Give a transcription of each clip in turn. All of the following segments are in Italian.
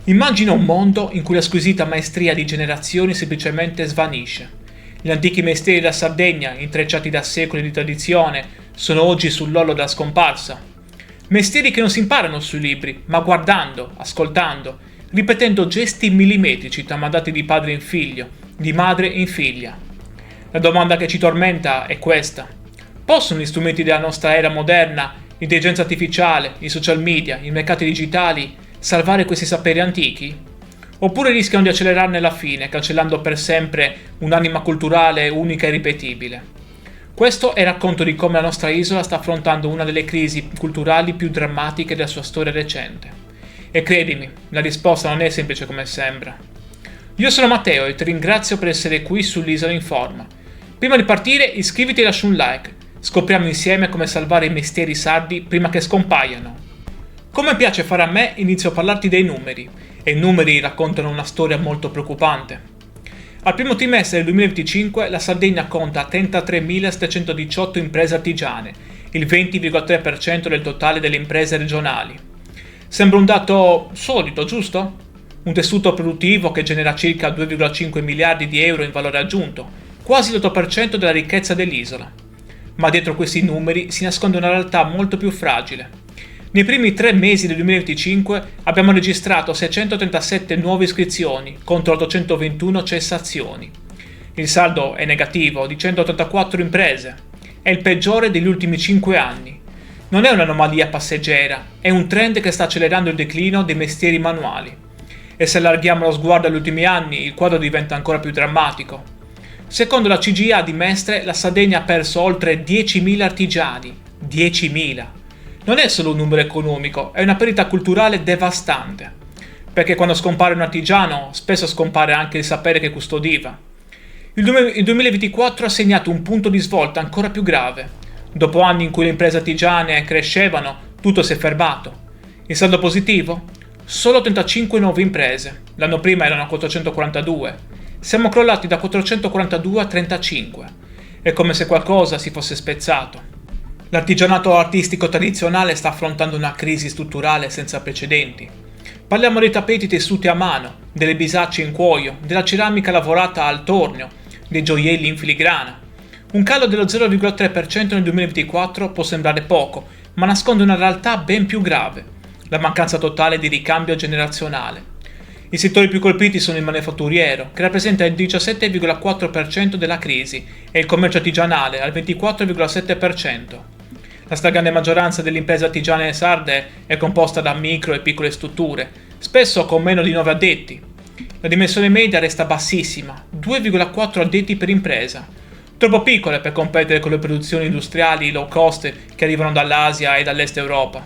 Immagina un mondo in cui la squisita maestria di generazioni semplicemente svanisce. Gli antichi mestieri della Sardegna, intrecciati da secoli di tradizione, sono oggi sull'orlo della scomparsa. Mestieri che non si imparano sui libri, ma guardando, ascoltando, ripetendo gesti millimetrici tramandati di padre in figlio, di madre in figlia. La domanda che ci tormenta è questa: possono gli strumenti della nostra era moderna, l'intelligenza artificiale, i social media, i mercati digitali, salvare questi saperi antichi? Oppure rischiano di accelerarne la fine, cancellando per sempre un'anima culturale unica e ripetibile? Questo è il racconto di come la nostra isola sta affrontando una delle crisi culturali più drammatiche della sua storia recente. E credimi, la risposta non è semplice come sembra. Io sono Matteo e ti ringrazio per essere qui sull'Isola in Forma. Prima di partire iscriviti e lascia un like. Scopriamo insieme come salvare i mestieri sardi prima che scompaiano. Come piace fare a me, inizio a parlarti dei numeri. E i numeri raccontano una storia molto preoccupante. Al primo trimestre del 2025 la Sardegna conta 33.718 imprese artigiane, il 20,3% del totale delle imprese regionali. Sembra un dato solito, giusto? Un tessuto produttivo che genera circa 2,5 miliardi di euro in valore aggiunto, quasi l'8% della ricchezza dell'isola. Ma dietro questi numeri si nasconde una realtà molto più fragile. Nei primi 3 mesi del 2025 abbiamo registrato 637 nuove iscrizioni contro 821 cessazioni. Il saldo è negativo di 184 imprese. È il peggiore degli ultimi 5 anni. Non è un'anomalia passeggera, è un trend che sta accelerando il declino dei mestieri manuali. E se allarghiamo lo sguardo agli ultimi anni, il quadro diventa ancora più drammatico. Secondo la CGIA di Mestre, la Sardegna ha perso oltre 10.000 artigiani. 10.000! Non è solo un numero economico, è una perdita culturale devastante. Perché quando scompare un artigiano, spesso scompare anche il sapere che custodiva. Il 2024 ha segnato un punto di svolta ancora più grave. Dopo anni in cui le imprese artigiane crescevano, tutto si è fermato. Il saldo positivo? Solo 35 nuove imprese. L'anno prima erano 442. Siamo crollati da 442 a 35. È come se qualcosa si fosse spezzato. L'artigianato artistico tradizionale sta affrontando una crisi strutturale senza precedenti. Parliamo dei tappeti tessuti a mano, delle bisacce in cuoio, della ceramica lavorata al tornio, dei gioielli in filigrana. Un calo dello 0,3% nel 2024 può sembrare poco, ma nasconde una realtà ben più grave: la mancanza totale di ricambio generazionale. I settori più colpiti sono il manifatturiero, che rappresenta il 17,4% della crisi, e il commercio artigianale, al 24,7%. La stragrande maggioranza delle imprese artigiane sarde è composta da micro e piccole strutture, spesso con meno di 9 addetti. La dimensione media resta bassissima, 2,4 addetti per impresa, troppo piccole per competere con le produzioni industriali low cost che arrivano dall'Asia e dall'Est Europa.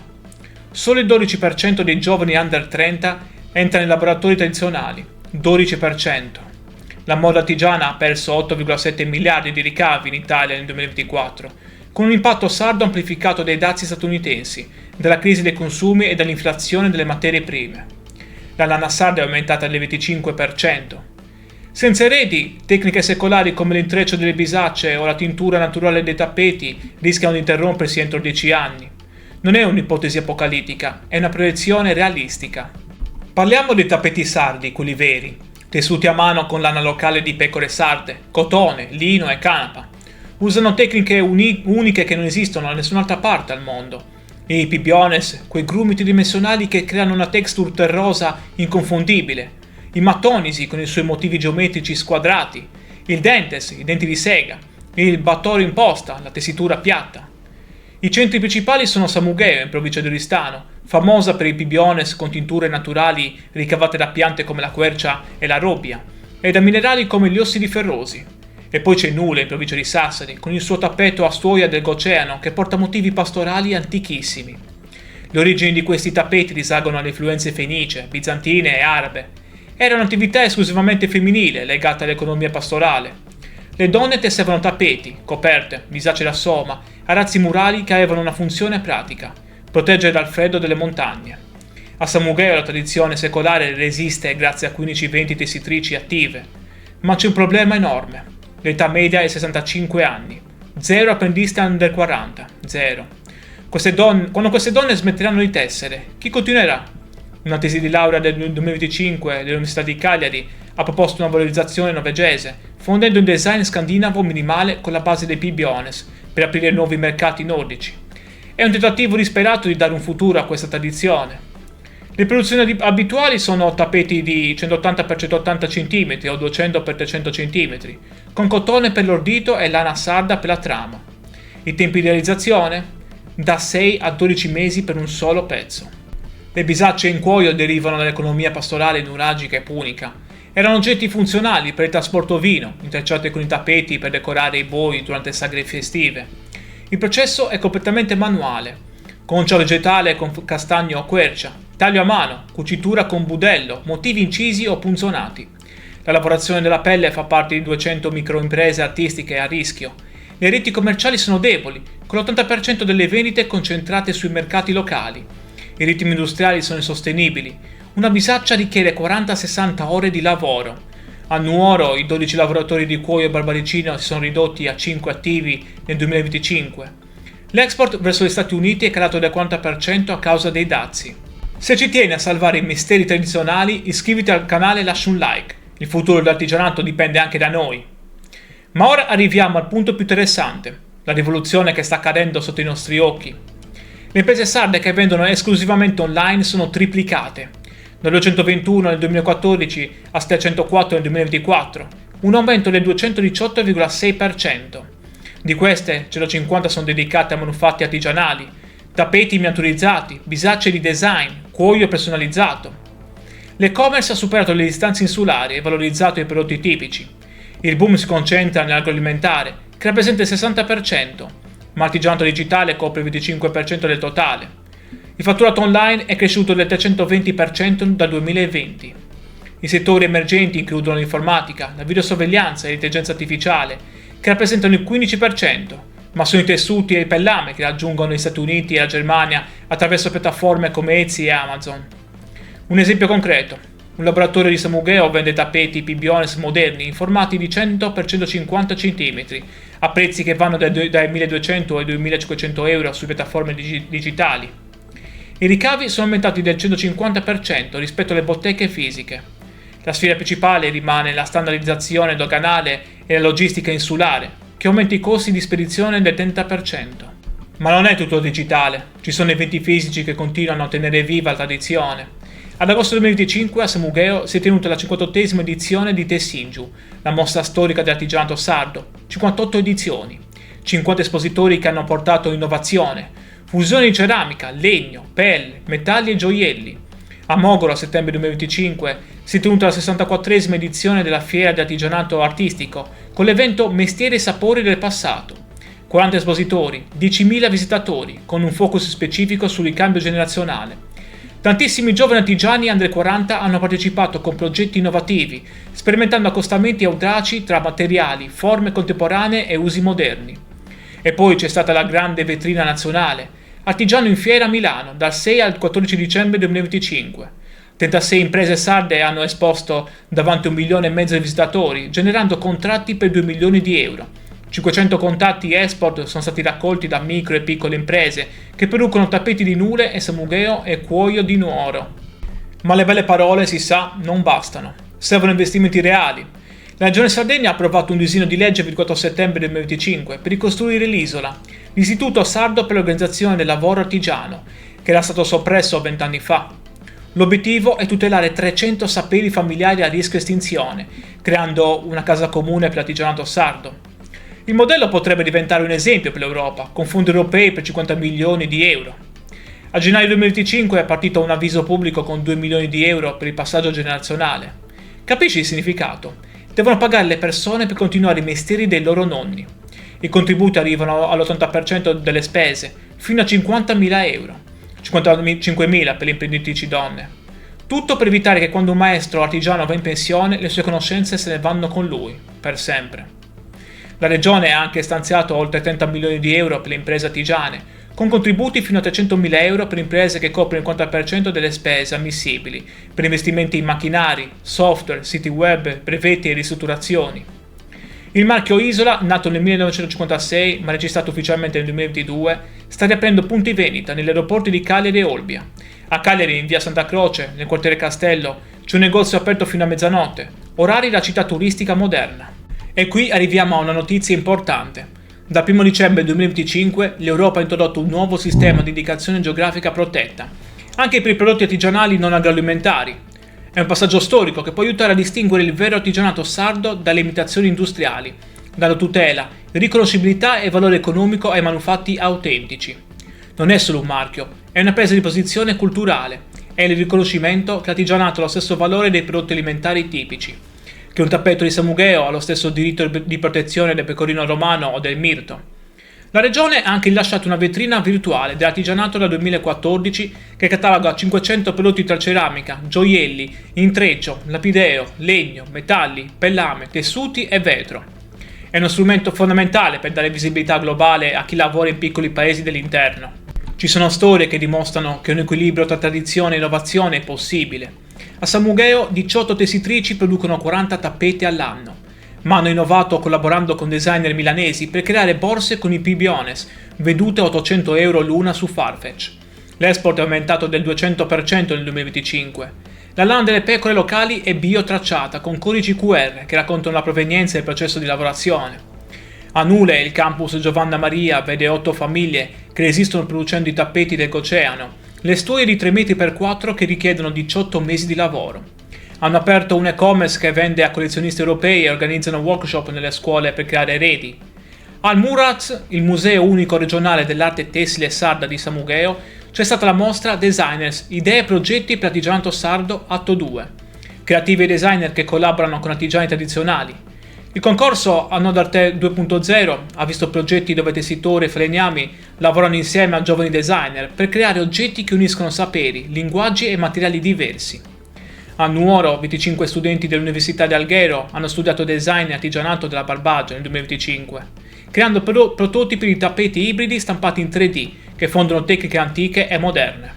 Solo il 12% dei giovani under 30 entra nei laboratori tradizionali, 12%. La moda artigiana ha perso 8,7 miliardi di ricavi in Italia nel 2024, con un impatto sardo amplificato dai dazi statunitensi, dalla crisi dei consumi e dall'inflazione delle materie prime. La lana sarda è aumentata del 25%. Senza eredi, tecniche secolari come l'intreccio delle bisacce o la tintura naturale dei tappeti rischiano di interrompersi entro 10 anni. Non è un'ipotesi apocalittica, è una proiezione realistica. Parliamo dei tappeti sardi, quelli veri, tessuti a mano con lana locale di pecore sarde, cotone, lino e canapa. Usano tecniche uniche che non esistono da nessun'altra parte al mondo. I pibiones, quei grumi tridimensionali che creano una texture terrosa inconfondibile. I mattonisi con i suoi motivi geometrici squadrati. Il dentes, i denti di sega. Il battorio in posta, la tessitura piatta. I centri principali sono Samugheo, in provincia di Oristano, famosa per i pibiones con tinture naturali ricavate da piante come la quercia e la robbia, e da minerali come gli ossidi ferrosi. E poi c'è Nule, in provincia di Sassari, con il suo tappeto a stuoia dell'oceano che porta motivi pastorali antichissimi. Le origini di questi tappeti risalgono alle influenze fenicie, bizantine e arabe. Era un'attività esclusivamente femminile, legata all'economia pastorale. Le donne tessevano tappeti, coperte, bisacce da soma, arazzi murali che avevano una funzione pratica: proteggere dal freddo delle montagne. A Samugheo la tradizione secolare resiste grazie a 15-20 tessitrici attive. Ma c'è un problema enorme. L'età media è 65 anni. 0 apprendiste under 40. 0. Quando queste donne smetteranno di tessere, chi continuerà? Una tesi di laurea del 2025 dell'Università di Cagliari ha proposto una valorizzazione norvegese, fondendo un design scandinavo minimale con la base dei P-Biones per aprire nuovi mercati nordici. È un tentativo disperato di dare un futuro a questa tradizione. Le produzioni abituali sono tappeti di 180x180 cm o 200x300 cm, con cotone per l'ordito e lana sarda per la trama. I tempi di realizzazione? Da 6 a 12 mesi per un solo pezzo. Le bisacce in cuoio derivano dall'economia pastorale nuragica e punica. Erano oggetti funzionali per il trasporto ovino, intrecciate con i tappeti per decorare i boi durante sagre festive. Il processo è completamente manuale. Concia vegetale con castagno o quercia, taglio a mano, cucitura con budello, motivi incisi o punzonati. La lavorazione della pelle fa parte di 200 microimprese artistiche a rischio. Le reti commerciali sono deboli, con l'80% delle vendite concentrate sui mercati locali. I ritmi industriali sono insostenibili. Una bisaccia richiede 40-60 ore di lavoro. A Nuoro i 12 lavoratori di cuoio e barbaricino si sono ridotti a 5 attivi nel 2025. L'export verso gli Stati Uniti è calato del 40% a causa dei dazi. Se ci tieni a salvare i mestieri tradizionali, iscriviti al canale e lascia un like. Il futuro dell'artigianato dipende anche da noi. Ma ora arriviamo al punto più interessante, la rivoluzione che sta accadendo sotto i nostri occhi. Le imprese sarde che vendono esclusivamente online sono triplicate, da 221 nel 2014 a 704 nel 2024, un aumento del 218,6%. Di queste, 150 sono dedicate a manufatti artigianali, tappeti miniaturizzati, bisacce di design, cuoio personalizzato. L'e-commerce ha superato le distanze insulari e valorizzato i prodotti tipici. Il boom si concentra nell'agroalimentare, che rappresenta il 60%, ma l'artigianato digitale copre il 25% del totale. Il fatturato online è cresciuto del 320% dal 2020. I settori emergenti includono l'informatica, la videosorveglianza e l'intelligenza artificiale, che rappresentano il 15%, ma sono i tessuti e il pellame che raggiungono gli Stati Uniti e la Germania attraverso piattaforme come Etsy e Amazon. Un esempio concreto. Un laboratorio di Samugeo vende tappeti P-Biones moderni in formati di 100x150 cm, a prezzi che vanno dai 1.200 ai 2.500 euro su piattaforme digitali. I ricavi sono aumentati del 150% rispetto alle botteghe fisiche. La sfida principale rimane la standardizzazione doganale e la logistica insulare, che aumenta i costi di spedizione del 30%. Ma non è tutto digitale, ci sono eventi fisici che continuano a tenere viva la tradizione. Ad agosto 2025 a Samugeo si è tenuta la 58esima edizione di Tessingiu, la mostra storica dell'artigianato sardo, 58 edizioni, 50 espositori che hanno portato innovazione, fusione di ceramica, legno, pelle, metalli e gioielli. A Mogoro a settembre 2025 si è tenuta la 64esima edizione della fiera di artigianato artistico con l'evento Mestieri e sapori del passato. 40 espositori, 10.000 visitatori, con un focus specifico sul ricambio generazionale. Tantissimi giovani artigiani under 40 hanno partecipato con progetti innovativi, sperimentando accostamenti audaci tra materiali, forme contemporanee e usi moderni. E poi c'è stata la grande vetrina nazionale, Artigiano in Fiera a Milano, dal 6 al 14 dicembre 2025. 36 imprese sarde hanno esposto davanti a 1,5 milioni di visitatori, generando contratti per 2 milioni di euro. 500 contatti export sono stati raccolti da micro e piccole imprese che producono tappeti di Nule e Samugeo e cuoio di Nuoro. Ma le belle parole, si sa, non bastano. Servono investimenti reali. La Regione Sardegna ha approvato un disegno di legge il 24 settembre 2025 per ricostruire l'isola, l'Istituto Sardo per l'Organizzazione del Lavoro Artigiano, che era stato soppresso 20 anni fa. L'obiettivo è tutelare 300 saperi familiari a rischio estinzione, creando una casa comune per l'artigianato sardo. Il modello potrebbe diventare un esempio per l'Europa, con fondi europei per 50 milioni di euro. A gennaio 2025 è partito un avviso pubblico con 2 milioni di euro per il passaggio generazionale. Capisci il significato? Devono pagare le persone per continuare i mestieri dei loro nonni. I contributi arrivano all'80% delle spese, fino a 50.000 euro, 55.000 per le imprenditrici donne. Tutto per evitare che quando un maestro artigiano va in pensione le sue conoscenze se ne vanno con lui, per sempre. La Regione ha anche stanziato oltre 30 milioni di euro per le imprese artigiane, con contributi fino a 300.000 euro per imprese che coprono il 40% delle spese ammissibili, per investimenti in macchinari, software, siti web, brevetti e ristrutturazioni. Il marchio Isola, nato nel 1956 ma registrato ufficialmente nel 2022, sta riaprendo punti vendita negli aeroporti di Cagliari e Olbia. A Cagliari, in via Santa Croce, nel quartiere Castello, c'è un negozio aperto fino a mezzanotte, orari da città turistica moderna. E qui arriviamo a una notizia importante. Dal 1 dicembre 2025 l'Europa ha introdotto un nuovo sistema di indicazione geografica protetta, anche per i prodotti artigianali non agroalimentari. È un passaggio storico che può aiutare a distinguere il vero artigianato sardo dalle imitazioni industriali, dando tutela, riconoscibilità e valore economico ai manufatti autentici. Non è solo un marchio, è una presa di posizione culturale, è il riconoscimento che l'artigianato ha lo stesso valore dei prodotti alimentari tipici, che un tappeto di Samugheo ha lo stesso diritto di protezione del pecorino romano o del mirto. La Regione ha anche rilasciato una vetrina virtuale dell'artigianato dal 2014 che cataloga 500 prodotti tra ceramica, gioielli, intreccio, lapideo, legno, metalli, pellame, tessuti e vetro. È uno strumento fondamentale per dare visibilità globale a chi lavora in piccoli paesi dell'interno. Ci sono storie che dimostrano che un equilibrio tra tradizione e innovazione è possibile. A Samugheo 18 tessitrici producono 40 tappeti all'anno, ma hanno innovato collaborando con designer milanesi per creare borse con i pibiones, vendute a 800 euro l'una su Farfetch. L'export è aumentato del 200% nel 2025. La lana delle pecore locali è biotracciata con codici QR che raccontano la provenienza e il processo di lavorazione. A Nule, il campus Giovanna Maria vede 8 famiglie che resistono producendo i tappeti dell'oceano, le storie di 3 m x 4 che richiedono 18 mesi di lavoro. Hanno aperto un e-commerce che vende a collezionisti europei e organizzano workshop nelle scuole per creare reti. Al Muraz, il museo unico regionale dell'arte tessile sarda di Samugheo, c'è stata la mostra Designers, idee e progetti per artigianato sardo atto 2. Creativi e designer che collaborano con artigiani tradizionali. Il concorso a Nodarte 2.0 ha visto progetti dove tessitori e falegnami lavorano insieme a giovani designer per creare oggetti che uniscono saperi, linguaggi e materiali diversi. A Nuoro, 25 studenti dell'Università di Alghero hanno studiato design e artigianato della Barbagia nel 2025, creando prototipi di tappeti ibridi stampati in 3D che fondono tecniche antiche e moderne.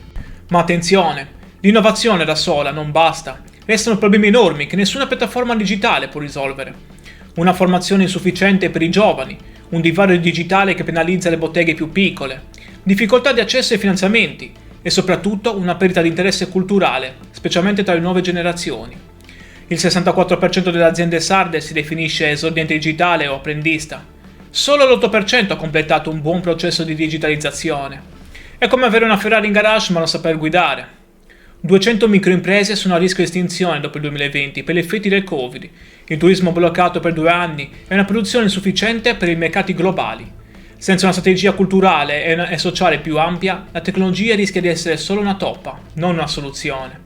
Ma attenzione, l'innovazione da sola non basta, restano problemi enormi che nessuna piattaforma digitale può risolvere. Una formazione insufficiente per i giovani, un divario digitale che penalizza le botteghe più piccole, difficoltà di accesso ai finanziamenti e soprattutto una perdita di interesse culturale, specialmente tra le nuove generazioni. Il 64% delle aziende sarde si definisce esordiente digitale o apprendista. Solo l'8% ha completato un buon processo di digitalizzazione. È come avere una Ferrari in garage ma non saper guidare. 200 microimprese sono a rischio estinzione dopo il 2020 per gli effetti del Covid, il turismo bloccato per 2 anni e una produzione insufficiente per i mercati globali. Senza una strategia culturale e sociale più ampia, la tecnologia rischia di essere solo una toppa, non una soluzione.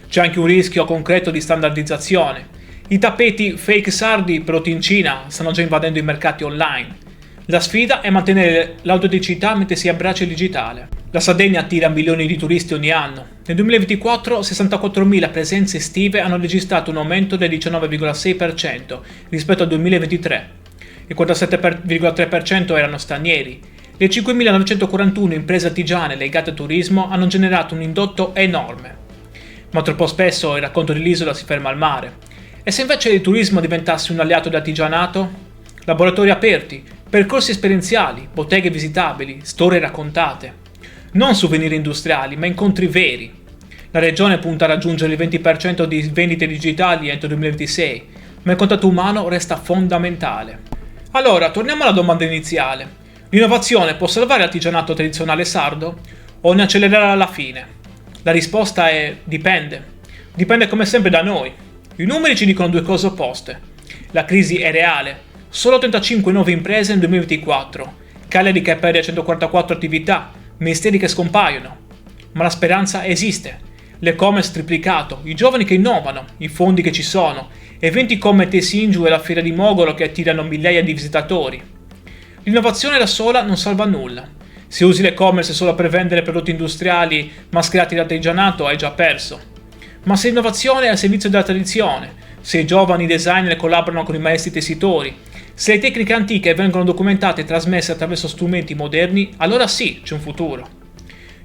C'è anche un rischio concreto di standardizzazione. I tappeti fake sardi prodotti in Cina stanno già invadendo i mercati online. La sfida è mantenere l'autenticità mentre si abbraccia il digitale. La Sardegna attira milioni di turisti ogni anno. Nel 2024 64.000 presenze estive hanno registrato un aumento del 19,6% rispetto al 2023. Il 47,3% erano stranieri. Le 5.941 imprese artigiane legate al turismo hanno generato un indotto enorme. Ma troppo spesso il racconto dell'isola si ferma al mare. E se invece il turismo diventasse un alleato dell'artigianato? Laboratori aperti, percorsi esperienziali, botteghe visitabili, storie raccontate. Non souvenir industriali, ma incontri veri. La regione punta a raggiungere il 20% di vendite digitali entro il 2026, ma il contatto umano resta fondamentale. Allora, torniamo alla domanda iniziale. L'innovazione può salvare l'artigianato tradizionale sardo o ne accelererà alla fine? La risposta è dipende. Dipende come sempre da noi. I numeri ci dicono due cose opposte. La crisi è reale. Solo 35 nuove imprese nel 2024. Cagliari che perde 144 attività. Ministeri che scompaiono. Ma la speranza esiste. L'e-commerce triplicato, i giovani che innovano, i fondi che ci sono, eventi come Tessingiu e la Fiera di Mogolo che attirano migliaia di visitatori. L'innovazione da sola non salva nulla. Se usi l'e-commerce solo per vendere prodotti industriali mascherati da artigianato hai già perso. Ma se l'innovazione è al servizio della tradizione, se i giovani designer collaborano con i maestri tessitori, se le tecniche antiche vengono documentate e trasmesse attraverso strumenti moderni, allora sì, c'è un futuro.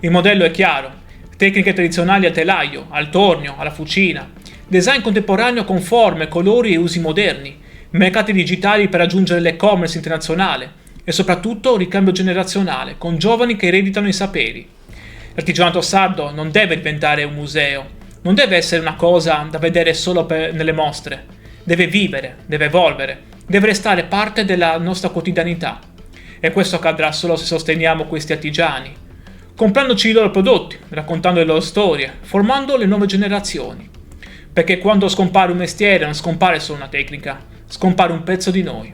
Il modello è chiaro. Tecniche tradizionali al telaio, al tornio, alla fucina. Design contemporaneo con forme, colori e usi moderni. Mercati digitali per raggiungere l'e-commerce internazionale. E soprattutto ricambio generazionale, con giovani che ereditano i saperi. L'artigianato sardo non deve diventare un museo, non deve essere una cosa da vedere solo nelle mostre, deve vivere, deve evolvere, deve restare parte della nostra quotidianità. E questo accadrà solo se sosteniamo questi artigiani, comprandoci i loro prodotti, raccontando le loro storie, formando le nuove generazioni. Perché quando scompare un mestiere non scompare solo una tecnica, scompare un pezzo di noi.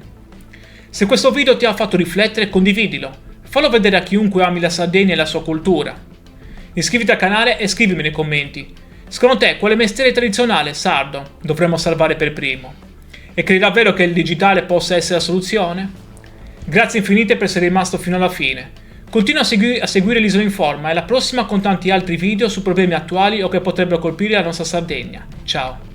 Se questo video ti ha fatto riflettere, condividilo, fallo vedere a chiunque ami la Sardegna e la sua cultura. Iscriviti al canale e scrivimi nei commenti. Secondo te quale mestiere tradizionale sardo dovremmo salvare per primo? E credi davvero che il digitale possa essere la soluzione? Grazie infinite per essere rimasto fino alla fine. Continua a seguire l'Isola Informa e alla prossima con tanti altri video su problemi attuali o che potrebbero colpire la nostra Sardegna. Ciao!